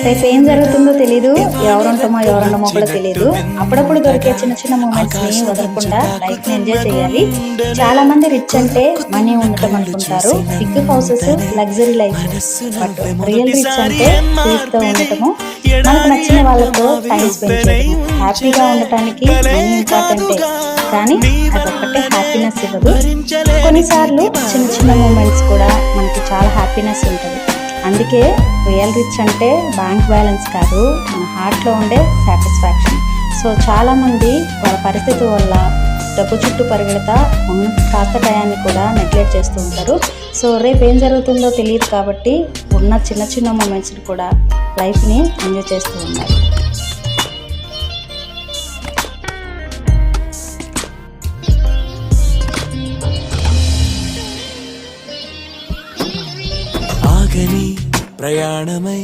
రేపు ఏం జరుగుతుందో తెలీదు, ఎవరుంటామో కూడా తెలీదు. అప్పుడప్పుడు దొరికే చిన్న చిన్న మూమెంట్స్ ని వదలకుండా లైఫ్ ని ఎంజాయ్ చేయాలి. చాలా మంది రిచ్ అంటే మనీ ఉండటం అనుకుంటారు, big houses, luxury life. But real rich అంటే పీస్ తో ఉండటము, మనకు నచ్చిన వాళ్ళతో టైం స్పెండ్ చేయడం. హ్యాపీగా ఉండటానికి మనీ ఇంపార్టెంటే, కానీ అదొక్కటే హ్యాపీనెస్ ఇవ్వదు. కొన్నిసార్లు చిన్న చిన్న మూమెంట్స్ కూడా మనకి చాలా హ్యాపీనెస్ ఉంటుంది. అందుకే రియల్ రిచ్ అంటే బ్యాంక్ బ్యాలెన్స్ కాదు, మన హార్ట్లో ఉండే సాటిస్ఫాక్షన్. సో చాలామంది వాళ్ళ పరిస్థితి వల్ల డబ్బు చుట్టూ పరిగెడతా ఉన్న కాస్త టయాన్ని కూడా నెగ్లెక్ట్ చేస్తూ ఉంటారు. సో రేపు ఏం జరుగుతుందో తెలియదు కాబట్టి ఉన్న చిన్న చిన్న మూమెంట్స్ని కూడా లైఫ్ని ఎంజాయ్ చేస్తూ ఉన్నారు. ఆగని ప్రయాణమై